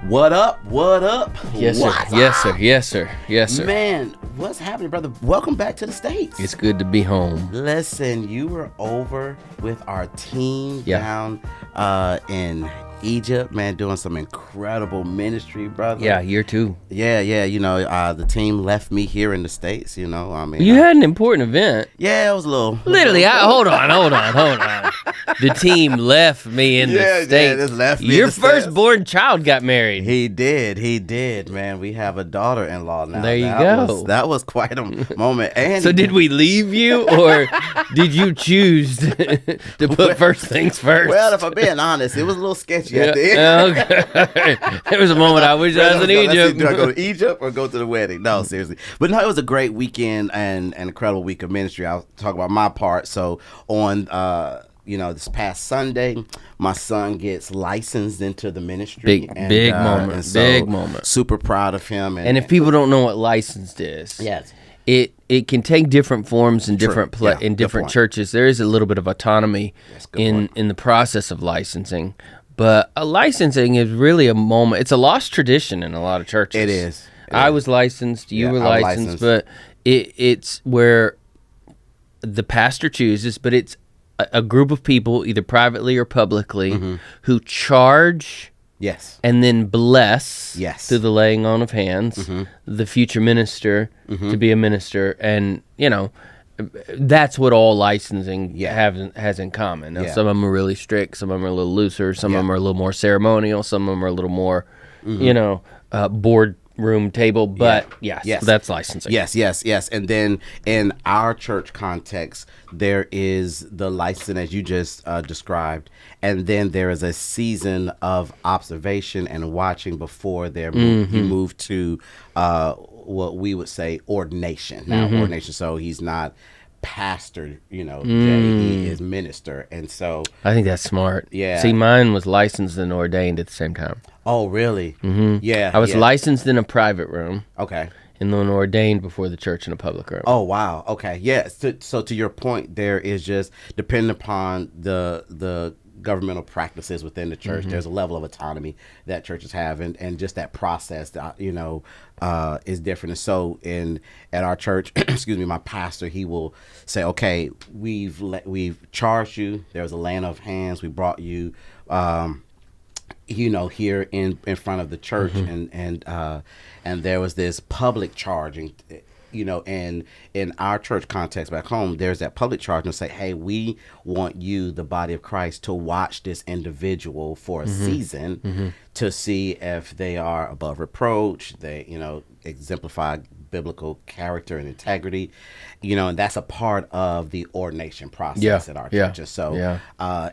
What up? What up? Yes, sir. What's Yes, up? sir. Yes, sir. Yes, sir. Man, what's happening, brother? Welcome back to the States. It's good to be home. Listen, you were over with our team down in Egypt, man, doing some incredible ministry, brother. Yeah, year two. Yeah. You know, the team left me here in the States. You know, I mean, You had an important event. yeah, it was a little. Literally, hold on. The team left me in the States. Yeah, just left me Your in the States. firstborn child got married. He did, man. We have a daughter-in-law now. There you go. That was quite a moment. And So did we leave you, or did you choose to put first things first? Well, if I'm being honest, it was a little sketchy at the end. Okay. There was a moment I wish I was in Egypt. Do I go to Egypt or go to the wedding? No, seriously. But no, it was a great weekend and an incredible week of ministry. I'll talk about my part. So on this past Sunday, my son gets licensed into the ministry. Big moment. Super proud of him. And if people don't know what licensed is, yes, it can take different forms in different Yeah, in good different point. churches. There is a little bit of autonomy in the process of licensing, but a licensing is really a moment. It's a lost tradition in a lot of churches. It is. I was licensed. You were I'm licensed, but it's where the pastor chooses, but it's a group of people, either privately or publicly, who charge and then bless through the laying on of hands the future minister to be a minister. And, that's what all licensing has in common. Now, some of them are really strict, some of them are a little looser, some of them are a little more ceremonial, some of them are a little more, board room table, but that's licensing. Yes. And then in our church context, there is the license as you just described, and then there is a season of observation and watching before you move to what we would say ordination. Now, ordination, so he's not pastor, Jay, he is minister. And so I think that's smart. Yeah. See, mine was licensed and ordained at the same time. Oh, really? Mm-hmm. Yeah. I was licensed in a private room. Okay. And then ordained before the church in a public room. Oh, wow. Okay. Yeah. So to your point, there is just, depending upon the governmental practices within the church, there's a level of autonomy that churches have, and just that process that is different. And so at our church, excuse me, my pastor, he will say, okay, we've charged you, there's a laying of hands, we brought you here in front of the church, and there was this public charging. And in our church context back home, there's that public charge and say, hey, we want you, the body of Christ, to watch this individual for a season to see if they are above reproach, they, exemplify biblical character and integrity, and that's a part of the ordination process at our churches. So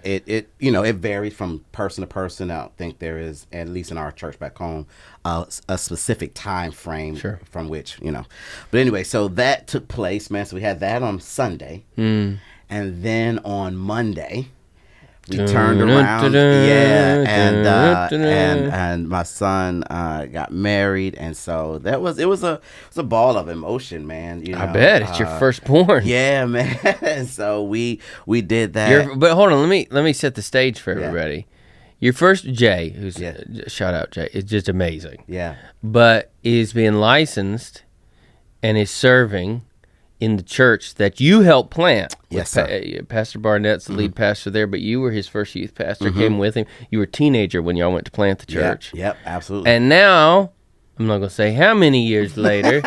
it varies from person to person. I don't think there is, at least in our church back home, a specific time frame from which, But anyway, so that took place, man. So we had that on Sunday. And then on Monday, we turned around, and my son got married, and so it was a ball of emotion, man. I bet it's your firstborn. Yeah, man. And so we did that. But hold on, let me set the stage for everybody. Your first Jay, who's shout out Jay, is just amazing. Yeah, but is being licensed and is serving in the church that you helped plant. Yes, sir. Pastor Barnett's the lead pastor there, but you were his first youth pastor, came with him. You were a teenager when y'all went to plant the church. Yep, absolutely. And now, I'm not going to say how many years later,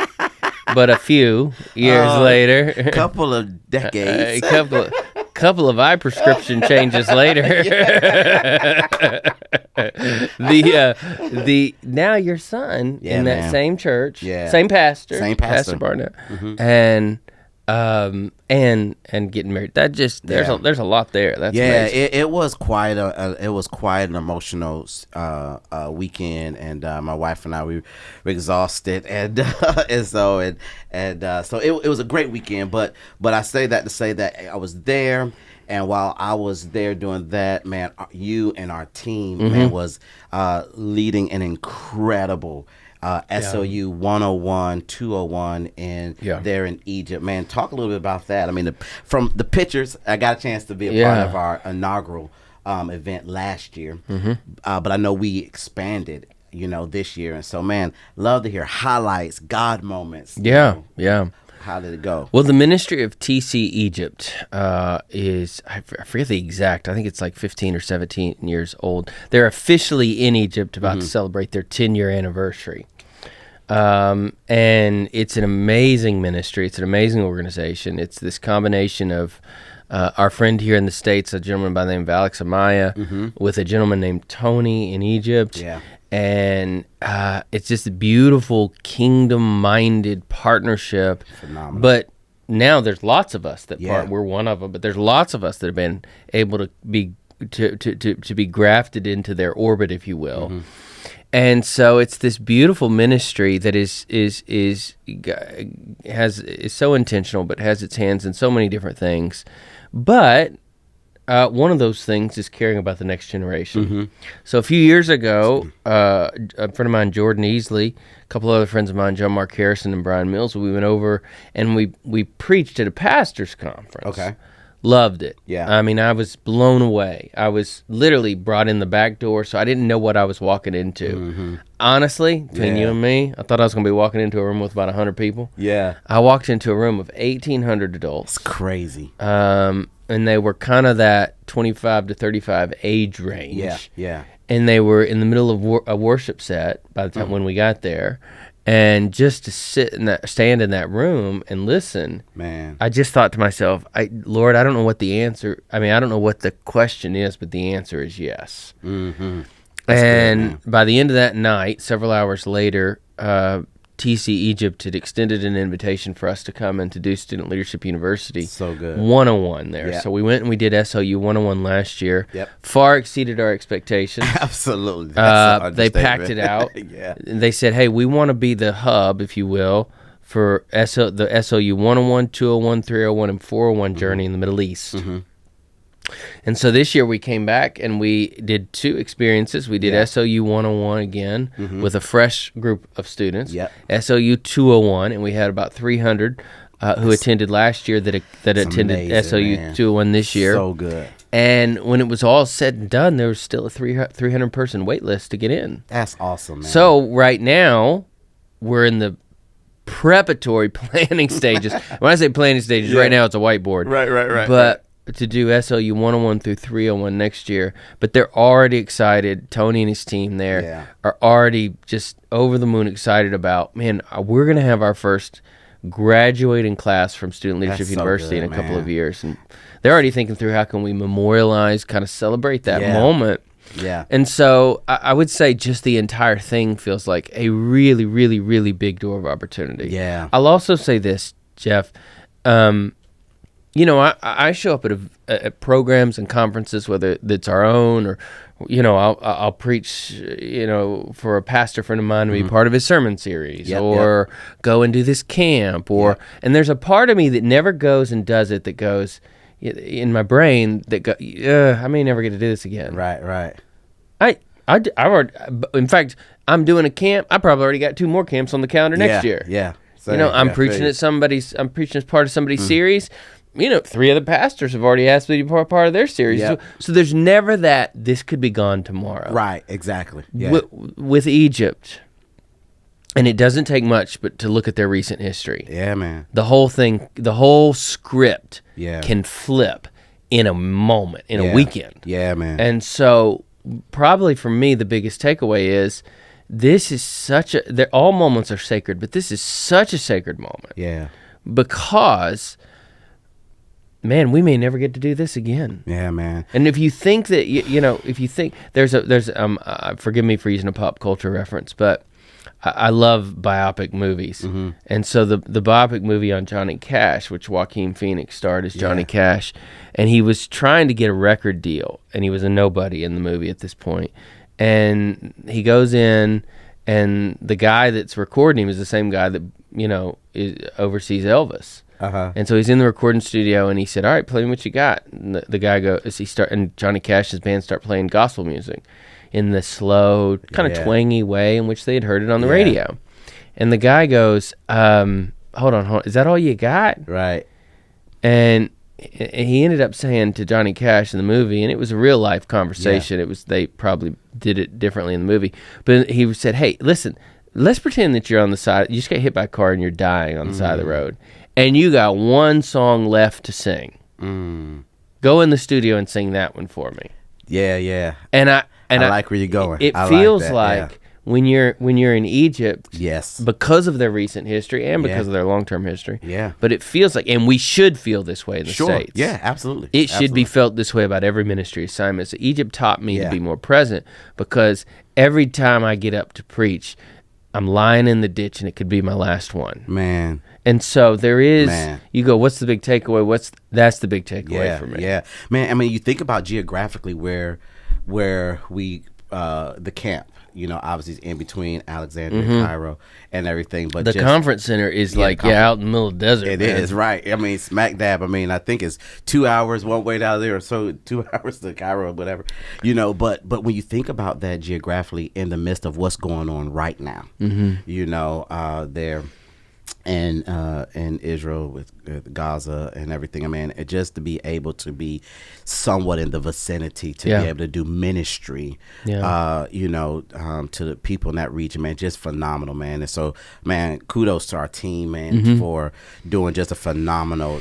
but a few years later. A couple of decades. Couple of eye prescription changes later. Now your son in that same church, same pastor Barnett, and getting married. That just there's a lot there. That's amazing. It was quite an emotional weekend, and my wife and I, we were exhausted, and so it was a great weekend. But I say that to say that I was there. And while I was there doing that, man, you and our team, man, was leading an incredible SOU 101, 201 there in Egypt. Man, talk a little bit about that. I mean, from the pictures, I got a chance to be a part of our inaugural event last year, but I know we expanded this year. And so, man, love to hear highlights, God moments. Yeah. How did it go? Well, the ministry of TC Egypt is, I forget the exact, I think it's like 15 or 17 years old. They're officially in Egypt about to celebrate their 10-year anniversary. And it's an amazing ministry. It's an amazing organization. It's this combination of our friend here in the States, a gentleman by the name of Alex Amaya, with a gentleman named Tony in Egypt. Yeah. And it's just a beautiful kingdom-minded partnership. Phenomenal. But now there's lots of us that we're one of them. But there's lots of us that have been able to be to be grafted into their orbit, if you will. And so it's this beautiful ministry that is so intentional, but has its hands in so many different things. But one of those things is caring about the next generation. So a few years ago, a friend of mine, Jordan Easley, a couple other friends of mine, John Mark Harrison and Brian Mills, we went over and we preached at a pastor's conference. Okay. Loved it. Yeah. I mean, I was blown away. I was literally brought in the back door, so I didn't know what I was walking into. Honestly, between you and me, I thought I was going to be walking into a room with about 100 people. Yeah. I walked into a room of 1,800 adults. It's crazy. And they were kind of that 25 to 35 age range. Yeah. And they were in the middle of a worship set by the time when we got there. And just to stand in that room and listen, man, I just thought to myself, Lord, I don't know what the answer. I mean, I don't know what the question is, but the answer is yes. And good, by the end of that night, several hours later, TC Egypt had extended an invitation for us to come and to do Student Leadership University. So good. 101 there. Yep. So we went and we did SLU 101 last year. Yep. Far exceeded our expectations. Absolutely. They packed it out. Yeah. They said, hey, we want to be the hub, if you will, for the SLU 101, 201, 301, and 401 journey in the Middle East. And so this year we came back and we did 2 experiences. We did SLU 101 again with a fresh group of students. SLU 201, and we had about 300 who attended last year that attended amazing, SLU man. 201 this year. So good. And when it was all said and done, there was still a 300-person wait list to get in. That's awesome, man. So right now, we're in the preparatory planning stages. When I say planning stages, right now it's a whiteboard. Right. But to do SLU 101 through 301 next year. But they're already excited. Tony and his team there are already just over the moon excited about, man, we're going to have our first graduating class from Student Leadership University in a couple of years. And they're already thinking through how can we memorialize, kind of celebrate that moment. Yeah. And so I would say just the entire thing feels like a really, really, really big door of opportunity. Yeah. I'll also say this, Jeff. I show up at programs and conferences, whether it's our own or, I'll preach, for a pastor friend of mine to be part of his sermon series or go and do this camp and there's a part of me that never goes and does it that goes in my brain that I may never get to do this again. Right. I already, in fact, I'm doing a camp. I probably already got 2 more camps on the calendar next year. Yeah. I'm preaching as part of somebody's series. 3 other pastors have already asked me to be part of their series. So there's never that this could be gone tomorrow. Right, exactly. Yeah. With Egypt, and it doesn't take much but to look at their recent history. Yeah, man. The whole thing, the whole script can flip in a moment, in a weekend. Yeah, man. And so probably for me, the biggest takeaway is this is all moments are sacred, but this is such a sacred moment. Yeah. Because, man, we may never get to do this again. Yeah, man. And if you think that, if you think there's forgive me for using a pop culture reference, but I love biopic movies. And so the biopic movie on Johnny Cash, which Joaquin Phoenix starred as Johnny Cash, and he was trying to get a record deal, and he was a nobody in the movie at this point. And he goes in, and the guy that's recording him is the same guy that, oversees Elvis. And so he's in the recording studio, and he said, "All right, play me what you got." And the guy goes, and Johnny Cash's band start playing gospel music in the slow, kind of twangy way in which they had heard it on the radio. And the guy goes, hold on, is that all you got? Right. And he ended up saying to Johnny Cash in the movie, and it was a real life conversation. It was, they probably did it differently in the movie, but he said, "Hey, listen, let's pretend that you're on the side. You just got hit by a car and you're dying on the side of the road, and you got one song left to sing. Go in the studio and sing that one for me." Yeah. And I like where you're going. It feels like when you're in Egypt, yes, because of their recent history and because of their long-term history. Yeah. But it feels like, and we should feel this way in the States. Yeah, absolutely. It should be felt this way about every ministry assignment. So Egypt taught me to be more present, because every time I get up to preach, I'm lying in the ditch and it could be my last one. Man. And so there is, you go, what's the big takeaway? That's the big takeaway for me. Yeah. Man, I mean, you think about geographically where we, the camp, you know, obviously is in between Alexandria and Cairo and everything. But the conference center is out in the middle of the desert. It is, right. I mean, smack dab. I mean, I think it's 2 hours one way down there, or so 2 hours to Cairo or whatever. You know, but when you think about that geographically in the midst of what's going on right now, you know, there in Israel with Gaza and everything. I mean, just to be able to be somewhat in the vicinity to be able to do ministry, you know, to the people in that region, man, just phenomenal, man. And so, man, kudos to our team, man, for doing just a phenomenal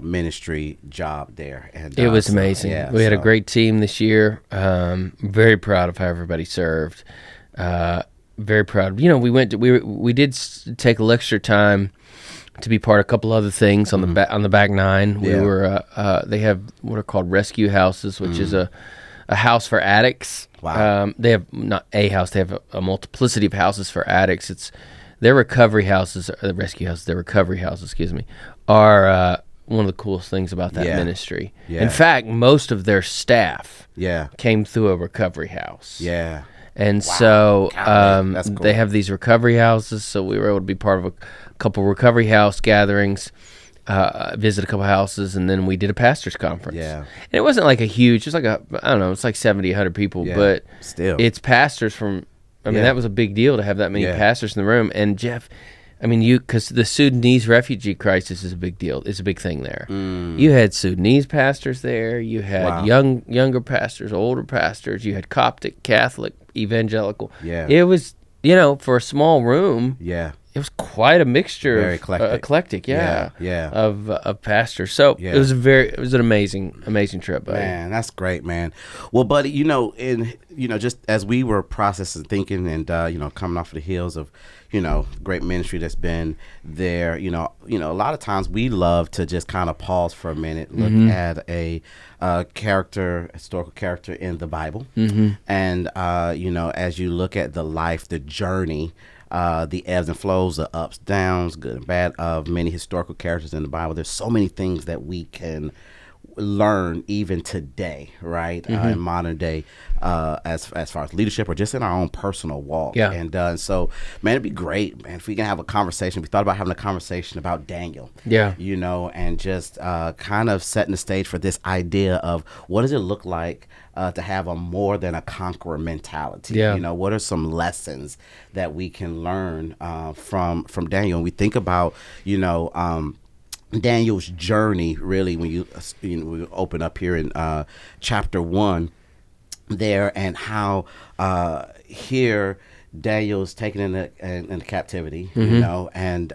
ministry job there. And it was amazing. We had a great team this year. Very proud of how everybody served. Very proud. You know, we did take a little extra time to be part of a couple other things on the back nine. We were they have what are called rescue houses, which is a house for addicts. Wow. They have not a house; they have a multiplicity of houses for addicts. It's their recovery houses, the rescue houses. Their recovery houses, excuse me, are one of the coolest things about that ministry. Yeah. In fact, most of their staff came through a recovery house. Yeah. And so that's cool. They have these recovery houses, so we were able to be part of a couple recovery house gatherings, visit a couple houses, and then we did a pastor's conference. Yeah. And it wasn't like a huge, it's like it's like 70, 100 people, but still, it's pastors from, I mean, that was a big deal to have that many pastors in the room. And Jeff, I mean, because the Sudanese refugee crisis is a big deal. It's a big thing there. You had Sudanese pastors there. You had younger pastors, older pastors. You had Coptic, Catholic, evangelical. Yeah. It was, you know, for a small room. Yeah. It was quite a mixture. Very of eclectic. Of pastors. So it was an amazing trip, buddy. Man, that's great, man. Well, buddy, you know, just as we were processing, thinking, and you know, coming off of the heels of, you know, great ministry that's been there, you know, a lot of times we love to just kind of pause for a minute, look at a historical character in the Bible, and you know, as you look at the life, the journey, the ebbs and flows, the ups, downs, good and bad of many historical characters in the Bible. There's so many things that we can learn even today, right? In modern day, as far as leadership or just in our own personal walk. Yeah. And so, man, it'd be great, man, if we can have a conversation. We thought about having a conversation about Daniel. Yeah. You know, and just kind of setting the stage for this idea of what does it look like to have a more than a conqueror mentality. Yeah. You know, what are some lessons that we can learn from Daniel? And we think about, you know, Daniel's journey, really, when we open up here in chapter 1 there, and how here Daniel's taken into captivity, you know, and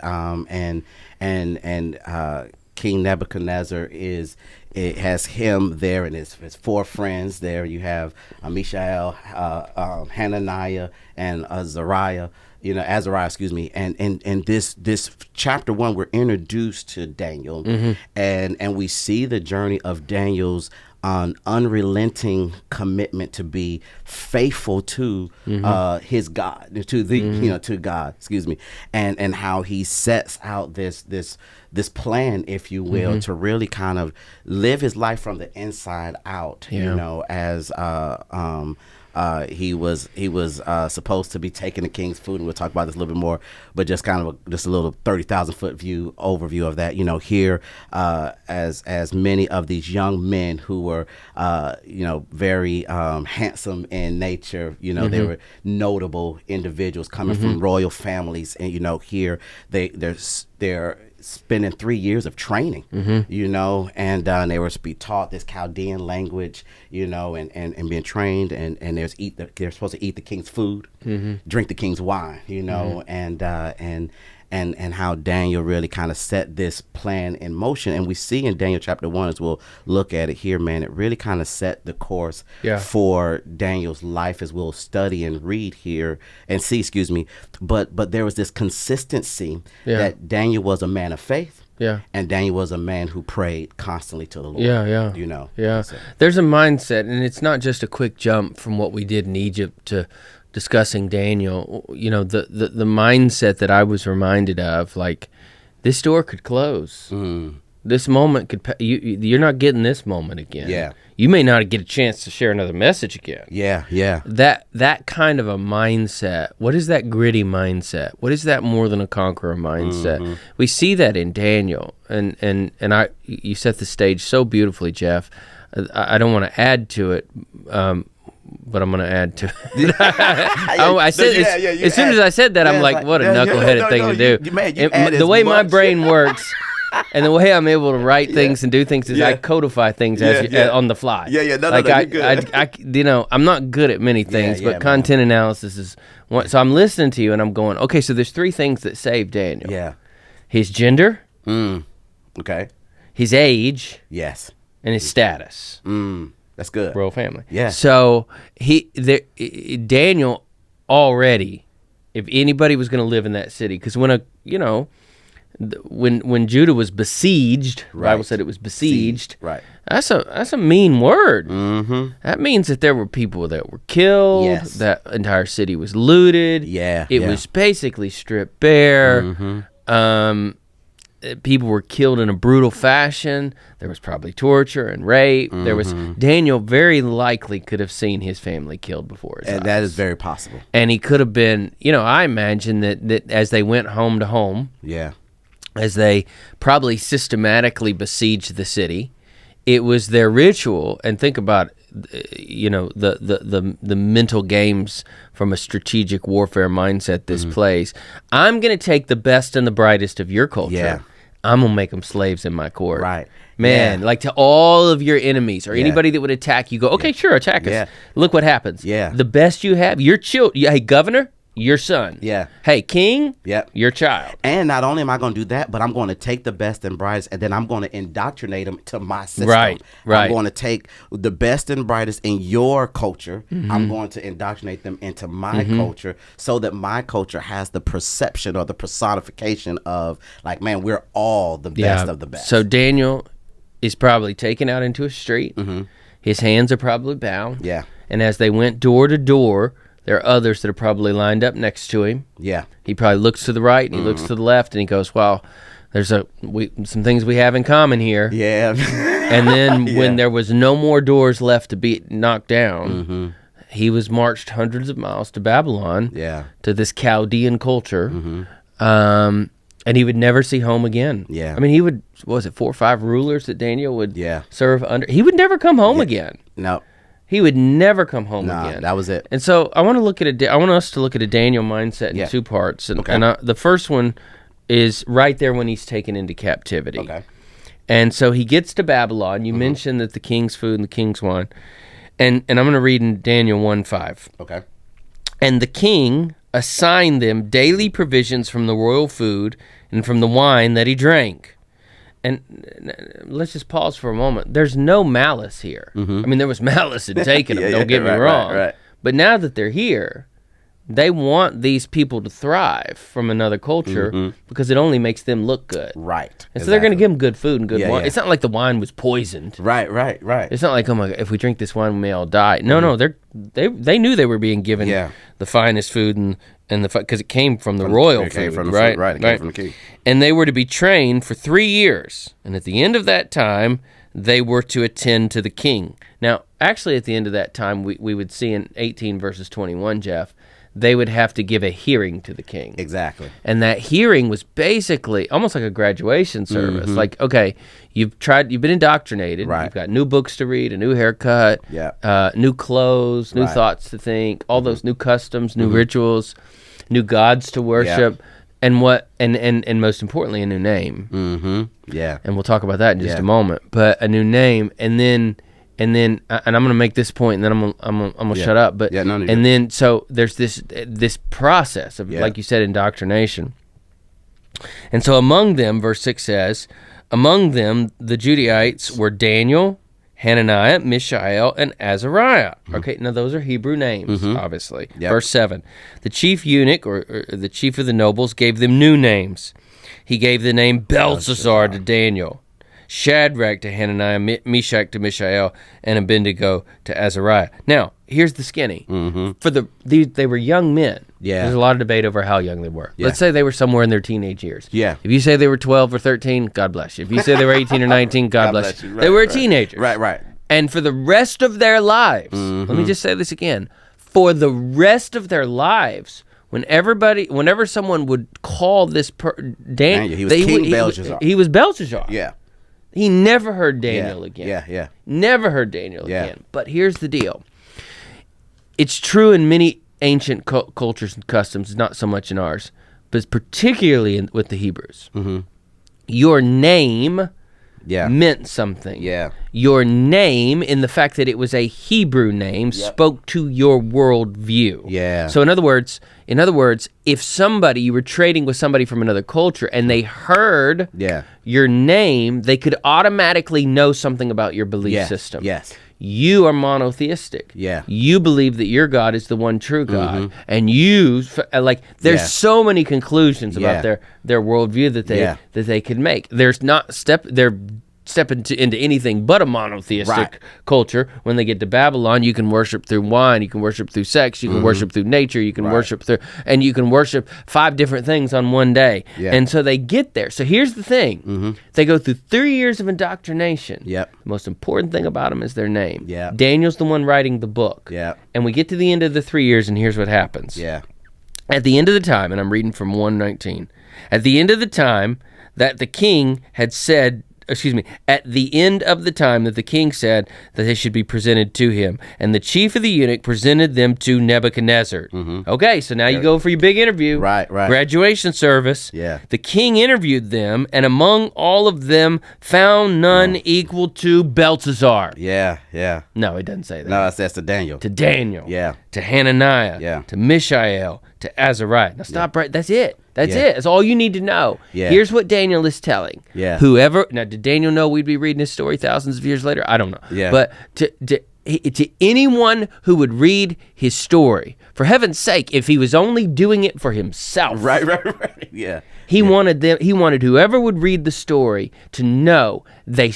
King Nebuchadnezzar it has him there and his 4 friends there. You have Mishael, Hananiah, and Azariah. You know, Azariah, excuse me, and this chapter 1, we're introduced to Daniel, and we see the journey of Daniel's unrelenting commitment to be faithful to his God, to God, excuse me, and how he sets out this plan, if you will, to really kind of live his life from the inside out, you know, as he was supposed to be taking the king's food, and we'll talk about this a little bit more, but just kind of a little 30,000 foot overview of that. You know, here as many of these young men who were you know, very handsome in nature, you know, they were notable individuals coming from royal families, and you know, here they're spending 3 years of training, you know, and they were to be taught this Chaldean language, you know, and being trained, and they're supposed to eat the king's food, drink the king's wine, you know, and how Daniel really kind of set this plan in motion. And we see in Daniel chapter 1, as we'll look at it here, man, it really kind of set the course for Daniel's life, as we'll study and read here and see, but there was this consistency that Daniel was a man of faith. Yeah. And Daniel was a man who prayed constantly to the Lord. Yeah. You know. Yeah. So. There's a mindset, and it's not just a quick jump from what we did in Egypt to discussing Daniel. You know, the mindset that I was reminded of, like, this door could close. This moment could you're not getting this moment again. Yeah. You may not get a chance to share another message again. Yeah. That kind of a mindset. What is that gritty mindset? What is that more than a conqueror mindset? We see that in Daniel, and you set the stage so beautifully, Jeff. I don't want to add to it, but I'm going to add to it. As soon as I said that, I'm like, what a knuckleheaded thing to do. The way my brain works. And the way I'm able to write things and do things is I codify things on the fly. I'm not good at many things, but content analysis is one. So I'm listening to you and I'm going, okay, so there's 3 things that saved Daniel. Yeah. His gender. Okay. His age. Yes. And his status. That's good. Royal family. Yeah. So Daniel already, if anybody was going to live in that city, because when Judah was besieged, the Bible said it was besieged. Right. That's a mean word. That means that there were people that were killed. Yes. That entire city was looted. Yeah. It was basically stripped bare. People were killed in a brutal fashion. There was probably torture and rape. There was Daniel very likely could have seen his family killed before his eyes. That is very possible. And he could have been, I imagine that as they went home to home. Yeah. As they probably systematically besieged the city, it was their ritual. And think about, the mental games from a strategic warfare mindset this plays. I'm going to take the best and the brightest of your culture. Yeah. I'm going to make them slaves in my court. Right. Man, like to all of your enemies or anybody that would attack you, go, okay, sure, attack us. Yeah. Look what happens. Yeah. The best you have, your children. Hey, governor. Your son. Yeah. Hey, king. Yep. Your child. And not only am I going to do that, but I'm going to take the best and brightest, and then I'm going to indoctrinate them to my system. Right. I'm going to take the best and brightest in your culture. I'm going to indoctrinate them into my culture, so that my culture has the perception or the personification of, like, man, we're all the best of the best. So Daniel is probably taken out into a street. His hands are probably bound. Yeah. And as they went door to door, there are others that are probably lined up next to him. Yeah. He probably looks to the right and he looks to the left and he goes, well, there's some things we have in common here. Yeah. And then when there was no more doors left to be knocked down, he was marched hundreds of miles to Babylon, to this Chaldean culture, and he would never see home again. Yeah. I mean, he would, 4 or 5 rulers that Daniel would serve under? He would never come home again. No. He would never come home again. That was it. And so I want us to look at a Daniel mindset in 2 parts. And, the first one is right there when he's taken into captivity. Okay. And so he gets to Babylon. You mentioned that the king's food and the king's wine. And I'm going to read in Daniel 1:5. Okay. And the king assigned them daily provisions from the royal food and from the wine that he drank. And let's just pause for a moment. There's no malice here. I mean, there was malice in taking them, don't get me wrong. Right. But now that they're here, they want these people to thrive from another culture because it only makes them look good. Right. And so they're going to give them good food and good wine. Yeah. It's not like the wine was poisoned. Right. It's not like, oh my God, if we drink this wine, we may all die. No, they knew they were being given the finest food and because it came from the royal food, right? It came from the king. And they were to be trained for 3 years. And at the end of that time, they were to attend to the king. Now, actually, at the end of that time, we would see in 18 verses 21, Jeff, they would have to give a hearing to the king. Exactly. And that hearing was basically almost like a graduation service. Like, okay, you've been indoctrinated. Right. You've got new books to read, a new haircut, new clothes, new thoughts to think, all those new customs, new rituals, new gods to worship. And most importantly, a new name. Mm-hmm. Yeah. And we'll talk about that in just a moment. But a new name, and I'm going to make this point, and then I'm gonna shut up. But then so there's this process of, like you said, indoctrination. And so among them, verse 6 says, among them the Judaites were Daniel, Hananiah, Mishael, and Azariah. Okay, now those are Hebrew names, obviously. Yep. Verse 7, the chief eunuch, or the chief of the nobles, gave them new names. He gave the name Belshazzar to Daniel, Shadrach to Hananiah, Meshach to Mishael, and Abednego to Azariah. Now, here's the skinny. For they were young men. Yeah. There's a lot of debate over how young they were. Yeah. Let's say they were somewhere in their teenage years. Yeah. If you say they were 12 or 13, God bless you. If you say they were 18 or 19, God bless you. Right, they were a teenager. Right. And for the rest of their lives, let me just say this again. For the rest of their lives, whenever someone would call this Daniel, he was King Belshazzar. He was Belshazzar. Yeah. He never heard Daniel again. Yeah. Never heard Daniel again. But here's the deal. It's true in many ancient cultures and customs, not so much in ours, but particularly with the Hebrews. Your name meant something. Yeah. Your name, in the fact that it was a Hebrew name, spoke to your worldview. Yeah. So in other words, if you were trading with somebody from another culture and they heard your name, they could automatically know something about your belief system. Yes. You are monotheistic. Yeah. You believe that your God is the one true God. And there's so many conclusions about their worldview that they could make. They're stepping into anything but a monotheistic culture. When they get to Babylon, you can worship through wine, you can worship through sex, you can worship through nature, you can worship through, and you can worship 5 different things on one day. Yeah. And so they get there. So here's the thing. They go through 3 years of indoctrination. Yep. The most important thing about them is their name. Yep. Daniel's the one writing the book. Yep. And we get to the end of the 3 years, and here's what happens. Yeah. At the end of the time, and I'm reading from 1:19, at the end of the time that the king had said, at the end of the time that the king said that they should be presented to him, and the chief of the eunuch presented them to Nebuchadnezzar. Okay, so now you go for your big interview. Right. Graduation service. Yeah. The king interviewed them, and among all of them found none equal to Belshazzar. Yeah. No, it doesn't say that. No, that's to Daniel. To Daniel. Yeah. To Hananiah. Yeah. To Mishael. To Azariah. Now stop right. That's it. That's it. That's all you need to know. Yeah. Here's what Daniel is telling. Yeah. Now, did Daniel know we'd be reading his story thousands of years later? I don't know. Yeah. But to anyone who would read his story, for heaven's sake, if he was only doing it for himself. Right. Yeah. He wanted whoever would read the story to know they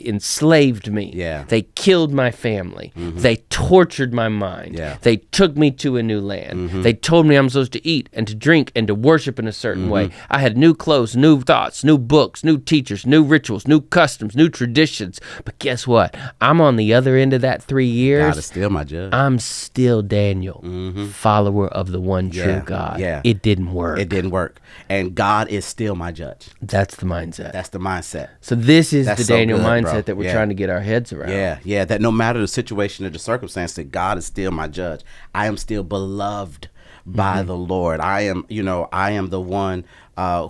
enslaved me. Yeah. They killed my family. They tortured my mind. Yeah. They took me to a new land. They told me I'm supposed to eat and to drink and to worship in a certain way. I had new clothes, new thoughts, new books, new teachers, new rituals, new customs, new traditions. But guess what? I'm on the other end of that 3 years. God is still my judge. I'm still Daniel, follower of the one true God. Yeah. It didn't work. And God is still my judge. That's the mindset. That's the mindset. So this is the Daniel mindset that we're trying to get our heads around. Yeah. That no matter the situation or the circumstance, that God is still my judge. I am still beloved by the Lord. I am the one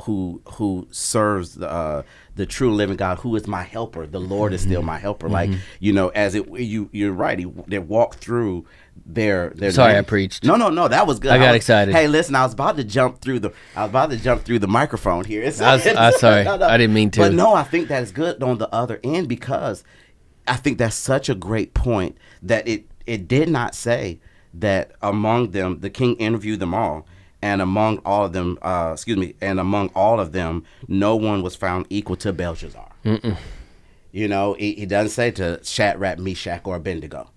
who serves the true living God, who is my helper. The Lord is still my helper. You're right. They walk through their Sorry, I preached. No, that was good. I got excited. Hey, listen, I was about to jump through the microphone here. I'm sorry. No. I didn't mean to. But no, I think that's good on the other end, because I think that's such a great point that it did not say that among them the king interviewed them all, and among all of them, no one was found equal to Belshazzar. He doesn't say to Shadrach, Meshach, or Abednego.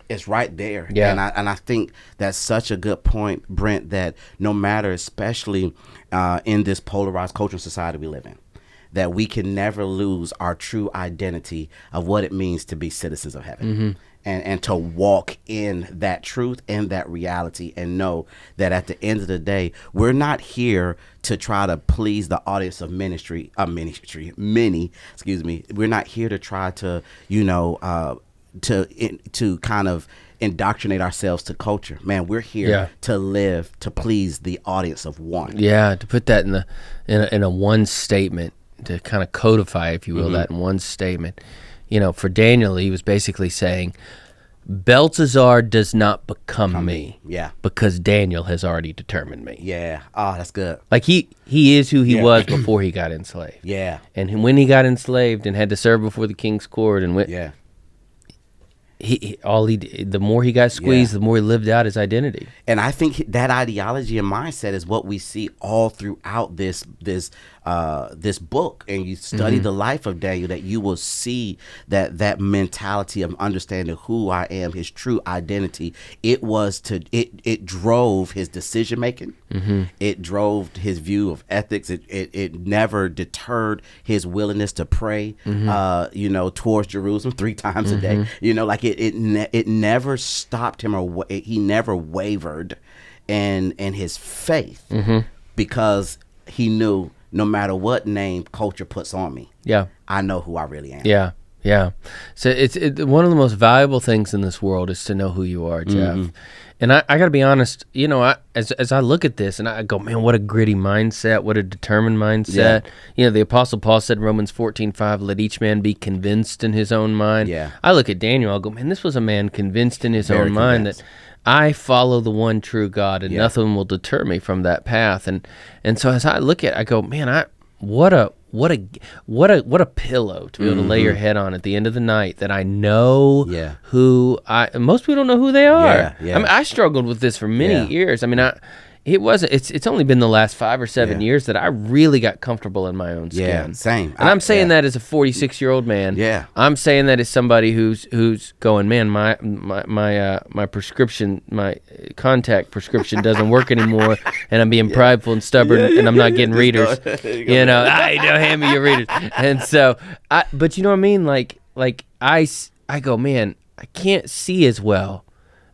It's right there. Yeah. And I think that's such a good point, Brent, that no matter, especially in this polarized culture and society we live in, that we can never lose our true identity of what it means to be citizens of heaven. And to walk in that truth and that reality, and know that at the end of the day, we're not here to try to please the audience of many. We're not here to try to, to kind of indoctrinate ourselves to culture. Man, we're here to live to please the audience of one. Yeah, to put that in a one statement, to kind of codify, if you will, that in one statement. For Daniel, he was basically saying, Belshazzar does not become me. Yeah. Because Daniel has already determined me. Yeah. Oh, that's good. Like he is who he was before he got enslaved. Yeah. And when he got enslaved and had to serve before the king's court and went, the more he got squeezed, the more he lived out his identity. And I think that ideology and mindset is what we see all throughout this book. And you study the life of Daniel, that you will see that mentality of understanding who I am, his true identity. It drove his decision making. It drove his view of ethics. It never deterred his willingness to pray, towards Jerusalem 3 times a day. It never stopped him, or he never wavered in his faith, because he knew no matter what name culture puts on me, I know who I really am. Yeah. So it's one of the most valuable things in this world is to know who you are, Jeff. And I got to be honest, as I look at this and I go, man, what a gritty mindset, what a determined mindset. The Apostle Paul said in Romans 14:5, let each man be convinced in his own mind. I look at Daniel, I'll go, man, this was a man convinced in his own mind that I follow the one true God, and nothing will deter me from that path. And so as I look at it, I go, man, what a pillow to be able to lay your head on at the end of the night, that I know who most people don't know who they are. I mean, I struggled with this for many years. I mean, it's only been the last 5 or 7 years that I really got comfortable in my own skin. Yeah, same. And I'm saying that as a 46-year-old man. Yeah. I'm saying that as somebody who's going, man, my prescription, my contact prescription doesn't work anymore, and I'm being prideful and stubborn, and I'm not getting readers. Hand me your readers. And so, but you know what I mean? Like I go, man, I can't see as well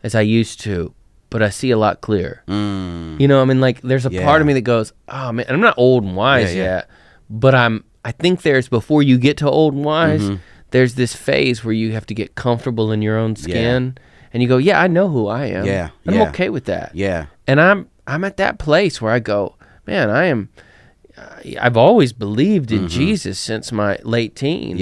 as I used to, but I see a lot clearer. There's a part of me that goes, oh man, and I'm not old and wise yet, but I think before you get to old and wise, there's this phase where you have to get comfortable in your own skin, and you go, yeah, I know who I am. I'm okay with that. And I'm at that place where I go, man, I've always believed in Jesus since my late teens.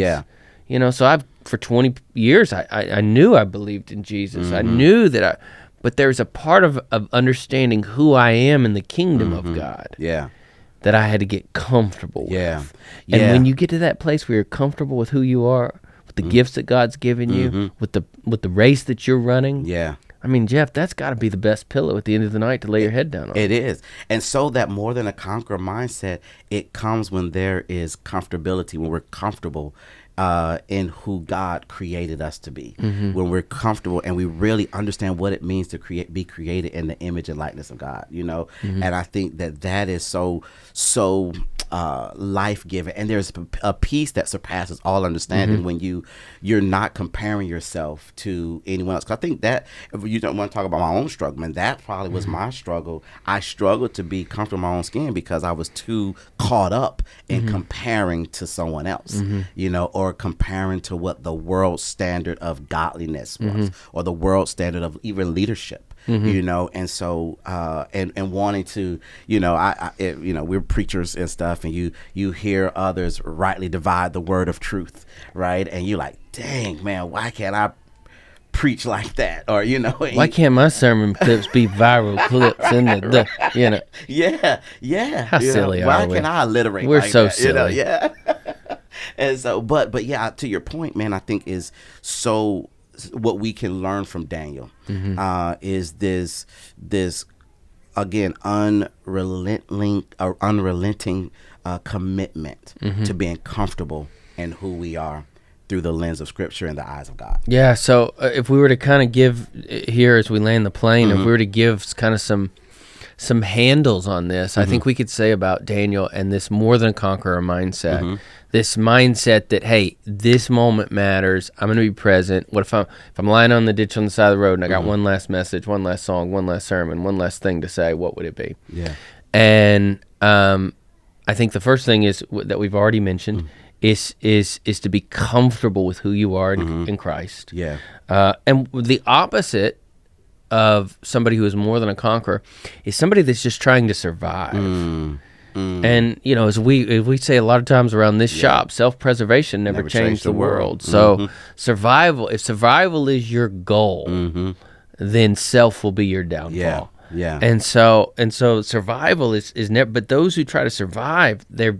So for 20 years, I knew I believed in Jesus. I knew that but there's a part of understanding who I am in the kingdom of God that I had to get comfortable with. And when you get to that place where you're comfortable with who you are, with the gifts that God's given you, with the race that you're running, I mean, Jeff, that's got to be the best pillow at the end of the night to lay your head down on. It is. And so that more than a conqueror mindset, it comes when there is comfortability, when we're comfortable in who God created us to be, when we're comfortable and we really understand what it means to be created in the image and likeness of God, and I think that is so life-giving, and there's a peace that surpasses all understanding when you're not comparing yourself to anyone else. 'Cause I think that, if you don't want to talk about my own struggle, man, that probably was my struggle. I struggled to be comfortable in my own skin because I was too caught up in comparing to someone else, or comparing to what the world standard of godliness was, or the world standard of even leadership. And so and wanting to, we're preachers and stuff, and you hear others rightly divide the word of truth, right? And you're like, dang, man, why can't I preach like that? Or why can't my sermon clips be viral clips in the how silly are we? Why can't I alliterate? We're like so that, silly. And so, but yeah, to your point, man, I think is so. What we can learn from Daniel is this again unrelenting commitment to being comfortable in who we are through the lens of Scripture and the eyes of God. Yeah. So if we were to kind of give here as we land the plane, if we were to give kind of some handles on this, I think we could say about Daniel and this more than a conqueror mindset. This mindset that, hey, this moment matters. I'm going to be present. What if I'm lying on the ditch on the side of the road and I got one last message, one last song, one last sermon, one last thing to say? What would it be? And I think the first thing is that we've already mentioned is to be comfortable with who you are in Christ. Yeah. And the opposite of somebody who is more than a conqueror is somebody that's just trying to survive. And as we say a lot of times around this shop, self-preservation never changed the world. So survival, if survival is your goal, then self will be your downfall. Yeah. And so survival is never. But those who try to survive, they're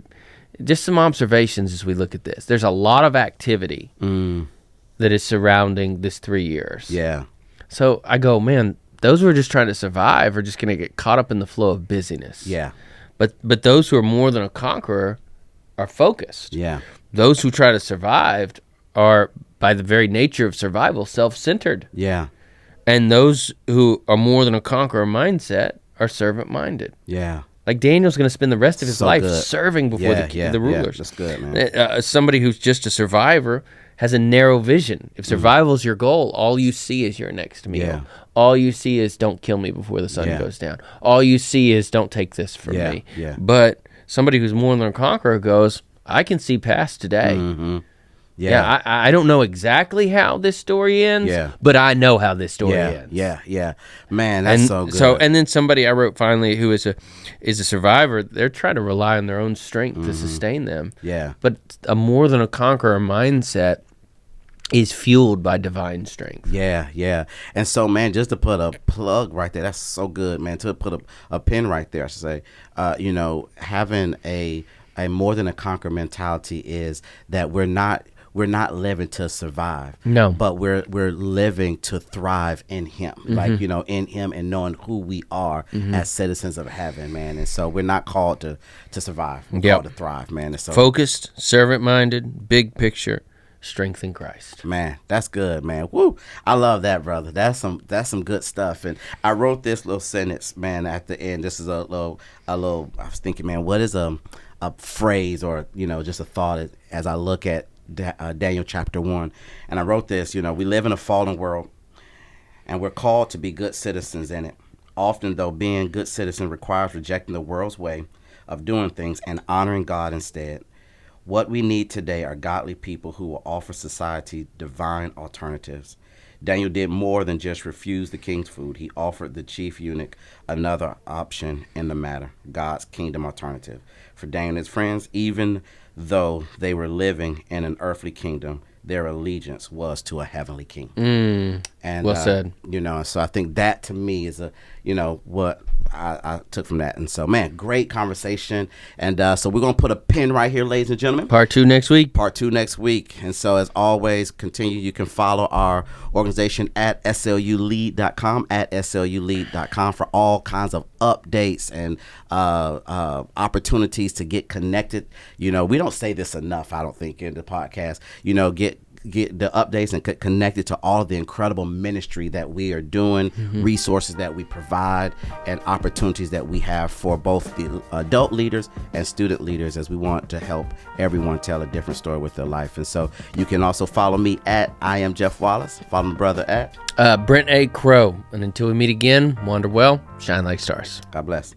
just some observations as we look at this. There's a lot of activity that is surrounding this 3 years. Yeah. So I go, man, those who are just trying to survive are just going to get caught up in the flow of busyness. Yeah. But those who are more than a conqueror are focused. Yeah. Those who try to survive are, by the very nature of survival, self-centered. Yeah. And those who are more than a conqueror mindset are servant-minded. Yeah. Like Daniel's going to spend the rest of his life good. Serving before the rulers. Yeah, that's good, man. Somebody who's just a survivor has a narrow vision. If survival is your goal, all you see is your next meal. Yeah. All you see is don't kill me before the sun goes down. All you see is don't take this from me. Yeah. But somebody who's more than a conqueror goes, I can see past today. Yeah, I don't know exactly how this story ends, but I know how this story ends. Yeah. Man, that's so good. And then somebody I wrote finally who is a survivor, they're trying to rely on their own strength to sustain them. Yeah. But a more than a conqueror mindset is fueled by divine strength. Yeah. And so, man, just to put a plug right there, that's so good, man. To put a pin right there, I should say, having a more than a conqueror mentality is that we're not living to survive. No. But we're living to thrive in him. Like, in him and knowing who we are as citizens of heaven, man. And so we're not called to survive. We're called to thrive, man. And so focused, servant-minded, big picture, strength in Christ. Man, that's good, man. Woo. I love that, brother. That's some good stuff. And I wrote this little sentence, man, at the end. This is a little I was thinking, man, what is a phrase or, just a thought as I look at Daniel chapter 1. And I wrote this, we live in a fallen world and we're called to be good citizens in it. Often, though, being good citizen requires rejecting the world's way of doing things and honoring God instead. What we need today are godly people who will offer society divine alternatives. Daniel did more than just refuse the king's food. He offered the chief eunuch another option in the matter, God's kingdom alternative. For Daniel and his friends, even though they were living in an earthly kingdom, their allegiance was to a heavenly king. And well said. So I think that to me is what I took from that. And so, man, great conversation. And so we're going to put a pin right here, ladies and gentlemen. Part 2 next week. And so, as always, continue. You can follow our organization at slulead.com, for all kinds of updates and opportunities to get connected. We don't say this enough, I don't think, in the podcast. Get the updates and get connected to all of the incredible ministry that we are doing, resources that we provide, and opportunities that we have for both the adult leaders and student leaders, as we want to help everyone tell a different story with their life. And so you can also follow me at I am Jeff Wallace. Follow my brother at Brent A. Crow. And until we meet again, wander well, shine like stars. God bless.